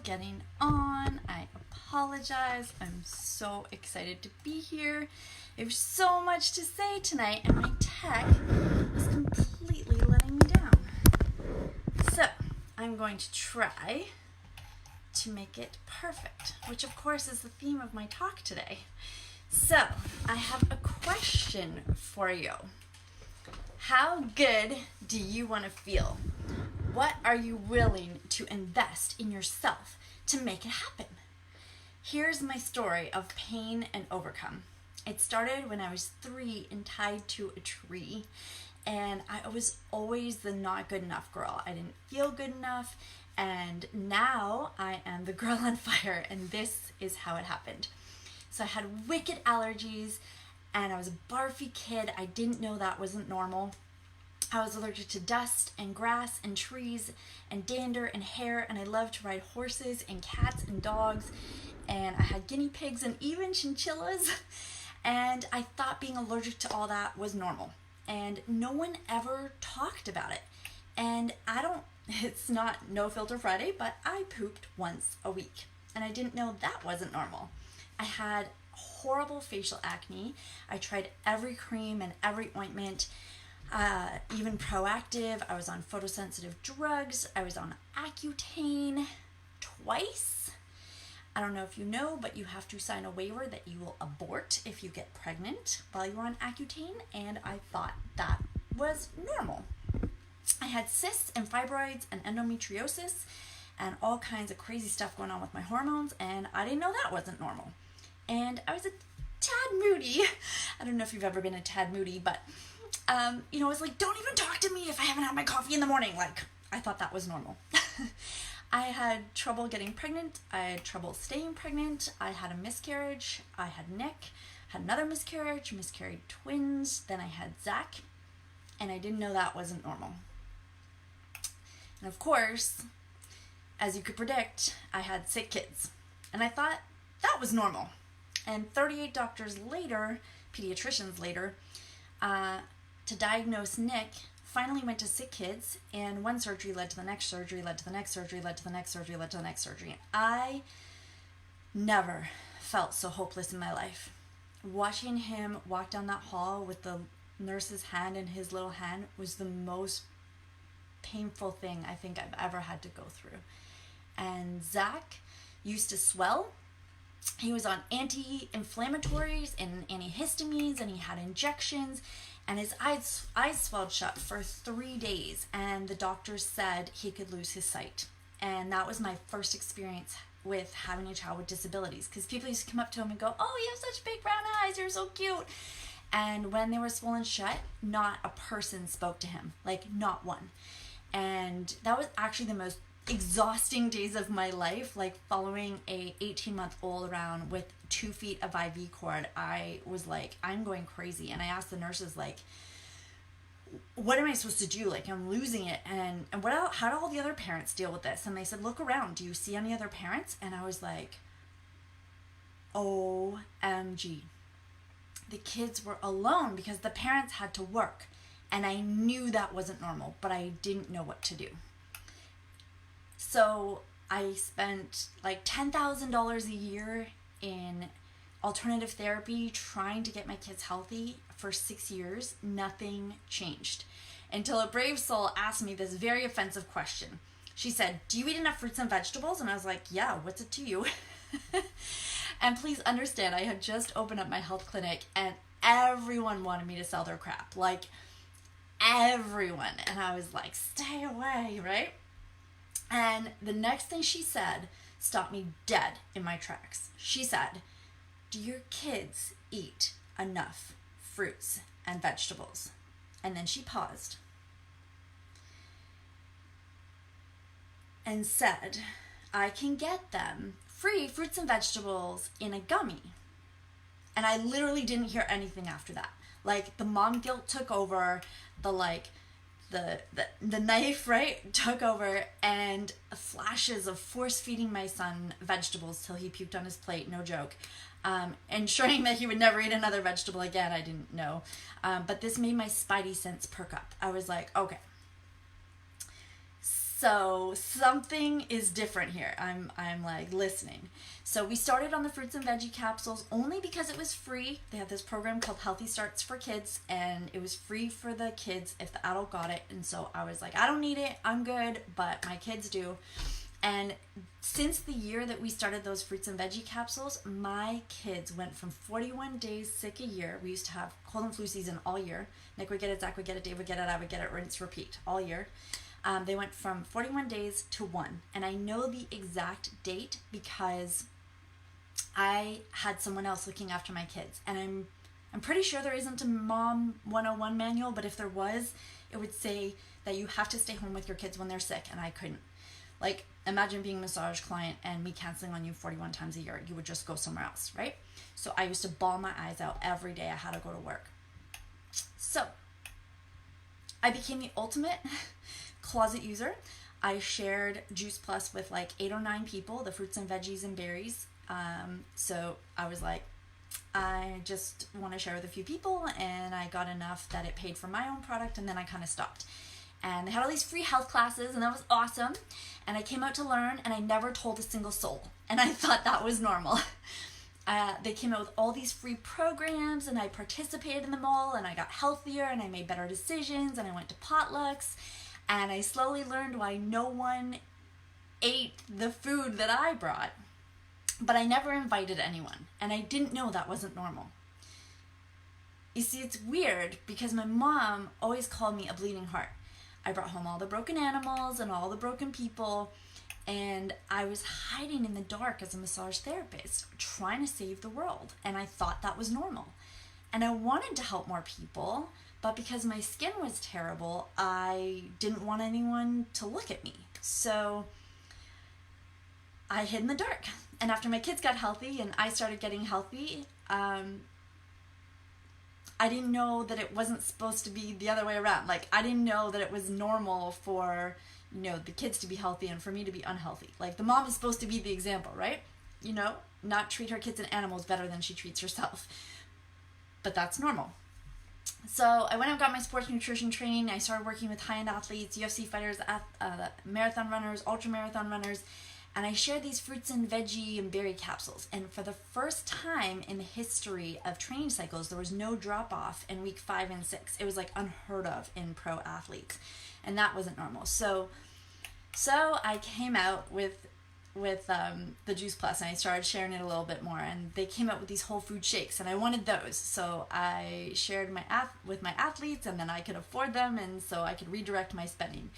getting on. I apologize. I'm so excited to be here. There's so much to say tonight, and my tech is completely letting me down. So, I'm going to try to make it perfect, which of course is the theme of my talk today. So, I have a question for you. How good do you want to feel? What are you willing to invest in yourself to make it happen? Here's my story of pain and overcome. It started when I was 3 and tied to a tree, and I was always the not good enough girl. I didn't feel good enough, and now I am the girl on fire, and this is how it happened. So I had wicked allergies, and I was a barfy kid. I didn't know that wasn't normal. I was allergic to dust and grass and trees and dander and hair, and I loved to ride horses and cats and dogs, and I had guinea pigs and even chinchillas, and I thought being allergic to all that was normal, and no one ever talked about it. And it's not No Filter Friday, but I pooped once a week, and I didn't know that wasn't normal. I had horrible facial acne. I tried every cream and every ointment, even Proactive. I was on photosensitive drugs. I was on Accutane twice. I don't know if you know, but you have to sign a waiver that you will abort if you get pregnant while you're on Accutane, and I thought that was normal. I had cysts and fibroids and endometriosis and all kinds of crazy stuff going on with my hormones, and I didn't know that wasn't normal. And I was a tad moody. I don't know if you've ever been a tad moody, but I was like, don't even talk to me if I haven't had my coffee in the morning. Like, I thought that was normal. I had trouble getting pregnant. I had trouble staying pregnant. I had a miscarriage. I had Nick, had another miscarriage, miscarried twins. Then I had Zach, and I didn't know that wasn't normal. And of course, as you could predict, I had sick kids, and I thought that was normal. And 38 doctors later, pediatricians later, to diagnose Nick, finally went to sick kids, and one surgery led to the next surgery, led to the next surgery, led to the next surgery, led to the next surgery. And I never felt so hopeless in my life. Watching him walk down that hall with the nurse's hand in his little hand was the most painful thing I think I've ever had to go through. And Zach used to swell. He was on anti-inflammatories and antihistamines, and he had injections, and his eyes swelled shut for 3 days, and the doctors said he could lose his sight. And that was my first experience with having a child with disabilities, because people used to come up to him and go, "Oh, you have such big brown eyes, you're so cute." And when they were swollen shut, not a person spoke to him, like not one. And that was actually the most exhausting days of my life, like following a 18-month-old around with 2 feet of IV cord. I was like, I'm going crazy. And I asked the nurses, like, what am I supposed to do? Like, I'm losing it. And how do all the other parents deal with this? And they said, look around. Do you see any other parents? And I was like, OMG. The kids were alone because the parents had to work. And I knew that wasn't normal, but I didn't know what to do. So I spent like $10,000 a year in alternative therapy trying to get my kids healthy for 6 years. Nothing changed until a brave soul asked me this very offensive question. She said, "Do you eat enough fruits and vegetables?" And I was like, "Yeah, what's it to you?" And please understand, I had just opened up my health clinic, and everyone wanted me to sell their crap. Like, everyone. And I was like, stay away, right? And the next thing she said stopped me dead in my tracks. She said, "Do your kids eat enough fruits and vegetables?" And then she paused and said, "I can get them free fruits and vegetables in a gummy." And I literally didn't hear anything after that. Like, the mom guilt took over, the knife, right, took over, and flashes of force feeding my son vegetables till he puked on his plate, no joke. Ensuring that he would never eat another vegetable again, I didn't know. But this made my spidey sense perk up. I was like, okay. So something is different here. I'm like listening. So we started on the fruits and veggie capsules only because it was free. They had this program called Healthy Starts for Kids, and it was free for the kids if the adult got it. And so I was like, I don't need it, I'm good, but my kids do. And since the year that we started those fruits and veggie capsules, my kids went from 41 days sick a year. We used to have cold and flu season all year. Nick would get it, Zach would get it, Dave would get it, I would get it, rinse, repeat all year. They went from 41 days to 1. And I know the exact date because I had someone else looking after my kids. And I'm pretty sure there isn't a Mom 101 manual, but if there was, it would say that you have to stay home with your kids when they're sick, and I couldn't. Like, imagine being a massage client and me canceling on you 41 times a year. You would just go somewhere else, right? So I used to bawl my eyes out every day I had to go to work. So I became the ultimate closet user. I shared Juice Plus with like 8 or 9 people, the fruits and veggies and berries. So I was like, I just want to share with a few people, and I got enough that it paid for my own product, and then I kind of stopped. And they had all these free health classes, and that was awesome. And I came out to learn, and I never told a single soul. And I thought that was normal. They came out with all these free programs, and I participated in them all, and I got healthier, and I made better decisions, and I went to potlucks. And I slowly learned why no one ate the food that I brought. But I never invited anyone, and I didn't know that wasn't normal. You see, it's weird because my mom always called me a bleeding heart. I brought home all the broken animals and all the broken people, and I was hiding in the dark as a massage therapist, trying to save the world, and I thought that was normal. And I wanted to help more people, but because my skin was terrible, I didn't want anyone to look at me. So I hid in the dark. And after my kids got healthy and I started getting healthy, I didn't know that it wasn't supposed to be the other way around. Like, I didn't know that it was normal for, you know, the kids to be healthy and for me to be unhealthy. Like, the mom is supposed to be the example, right? You know, not treat her kids and animals better than she treats herself. But that's normal. So I went and got my sports nutrition training. I started working with high-end athletes, UFC fighters, marathon runners, ultra-marathon runners, and I shared these fruits and veggie and berry capsules. And for the first time in the history of training cycles, there was no drop-off in week 5 and 6. It was like unheard of in pro athletes, and that wasn't normal. So I came out with the Juice Plus, and I started sharing it a little bit more, and they came out with these whole food shakes, and I wanted those. So I shared with my athletes, and then I could afford them, and so I could redirect my spending.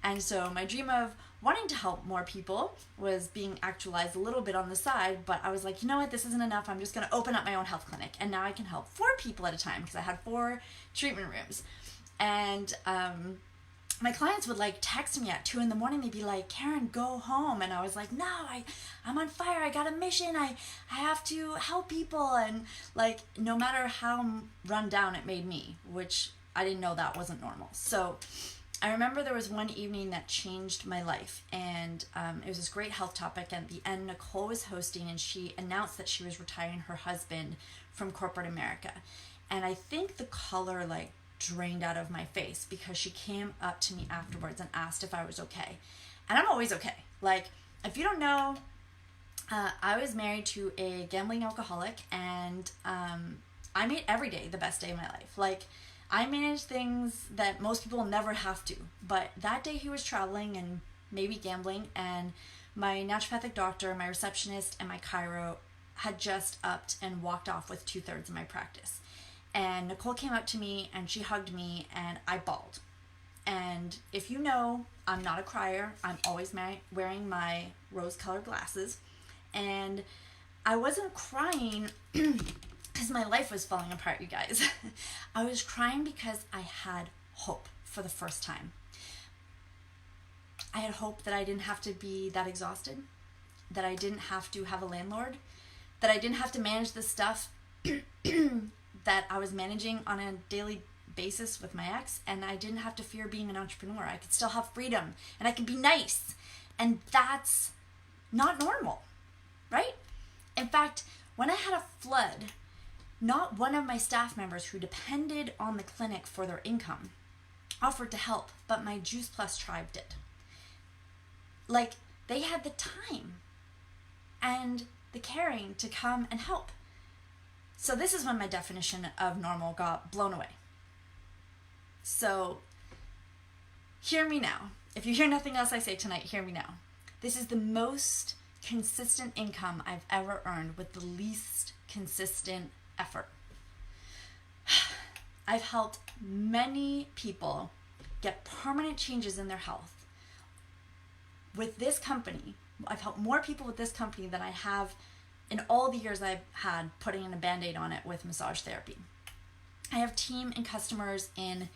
And so my dream of wanting to help more people was being actualized a little bit on the side, but I was like, you know what, this isn't enough. I'm just going to open up my own health clinic, and now I can help 4 people at a time because I had 4 treatment rooms. And my clients would like text me at 2 a.m. They'd be like, Keren, go home. And I was like, no, I'm on fire. I got a mission. I have to help people. And like, no matter how run down it made me, which I didn't know that wasn't normal. So I remember there was one evening that changed my life, and it was this great health topic. And at the end, Nicole was hosting, and she announced that she was retiring her husband from corporate America. And I think the color like drained out of my face because she came up to me afterwards and asked if I was okay. And I'm always okay. Like, if you don't know, I was married to a gambling alcoholic, and I made every day the best day of my life. Like, I managed things that most people never have to. But that day he was traveling and maybe gambling, and my naturopathic doctor, my receptionist, and my chiro had just upped and walked off with 2/3 of my practice. And Nicole came up to me and she hugged me, and I bawled. And if you know, I'm not a crier. I'm always wearing my rose-colored glasses. And I wasn't crying because my life was falling apart, you guys. I was crying because I had hope for the first time. I had hope that I didn't have to be that exhausted, that I didn't have to have a landlord, that I didn't have to manage the stuff that I was managing on a daily basis with my ex, and I didn't have to fear being an entrepreneur. I could still have freedom, and I could be nice, and that's not normal, right? In fact, when I had a flood, not one of my staff members who depended on the clinic for their income offered to help, but my Juice Plus tribe did. Like, they had the time and the caring to come and help. So this is when my definition of normal got blown away. So hear me now. If you hear nothing else I say tonight, hear me now. This is the most consistent income I've ever earned with the least consistent effort. I've helped many people get permanent changes in their health. With this company, I've helped more people with this company than I have in all the years I've had putting in a Band-Aid on it with massage therapy. I have team and customers in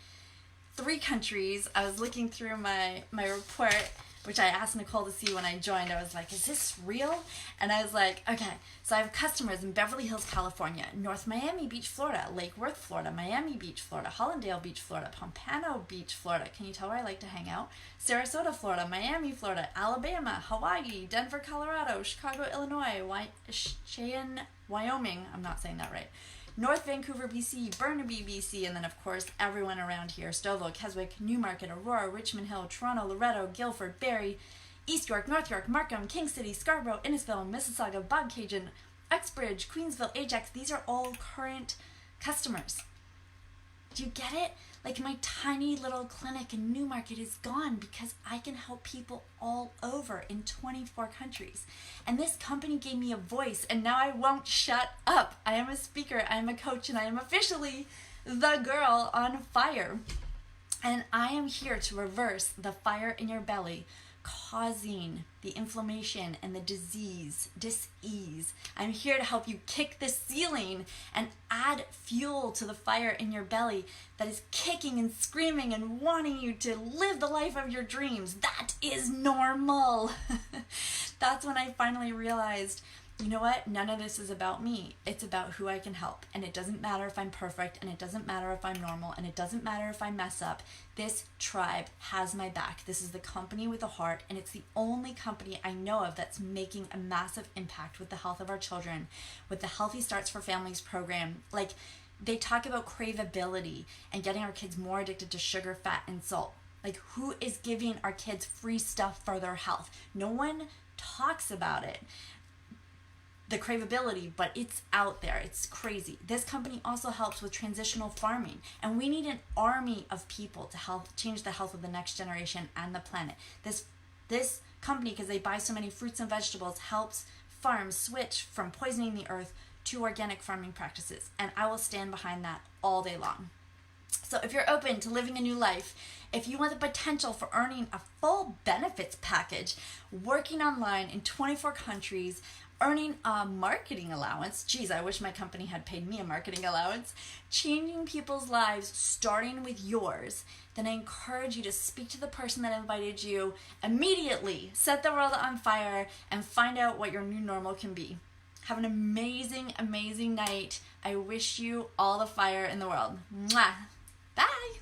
3 countries. I was looking through my report, which I asked Nicole to see when I joined. I was like, is this real? And I was like, okay. So I have customers in Beverly Hills, California, North Miami Beach, Florida, Lake Worth, Florida, Miami Beach, Florida, Hollandale Beach, Florida, Pompano Beach, Florida. Can you tell where I like to hang out? Sarasota, Florida, Miami, Florida, Alabama, Hawaii, Denver, Colorado, Chicago, Illinois, Cheyenne, Wyoming. I'm not saying that right. North Vancouver, BC, Burnaby, BC, and then of course everyone around here: Stouffville, Keswick, Newmarket, Aurora, Richmond Hill, Toronto, Loretto, Guilford, Barrie, East York, North York, Markham, King City, Scarborough, Innisfil, Mississauga, Bogcajun, Uxbridge, Queensville, Ajax. These are all current customers. Do you get it? Like, my tiny little clinic in Newmarket is gone because I can help people all over in 24 countries. And this company gave me a voice, and now I won't shut up. I am a speaker, I am a coach, and I am officially the girl on fire. And I am here to reverse the fire in your belly causing the inflammation and the dis-ease. I'm here to help you kick the ceiling and add fuel to the fire in your belly that is kicking and screaming and wanting you to live the life of your dreams. That is normal. That's when I finally realized, you know what? None of this is about me. It's about who I can help. And it doesn't matter if I'm perfect, and it doesn't matter if I'm normal, and it doesn't matter if I mess up. This tribe has my back. This is the company with a heart, and it's the only company I know of that's making a massive impact with the health of our children, with the Healthy Starts for Families program. Like, they talk about craveability and getting our kids more addicted to sugar, fat, and salt. Like, who is giving our kids free stuff for their health? No one talks about it, the craveability, but it's out there. It's crazy. This company also helps with transitional farming, and we need an army of people to help change the health of the next generation and the planet. This company, because they buy so many fruits and vegetables, helps farms switch from poisoning the earth to organic farming practices, and I will stand behind that all day long. So if you're open to living a new life, if you want the potential for earning a full benefits package, working online in 24 countries, earning a marketing allowance, geez, I wish my company had paid me a marketing allowance, changing people's lives starting with yours, then I encourage you to speak to the person that invited you immediately, set the world on fire, and find out what your new normal can be. Have an amazing, amazing night. I wish you all the fire in the world. Mwah. Bye.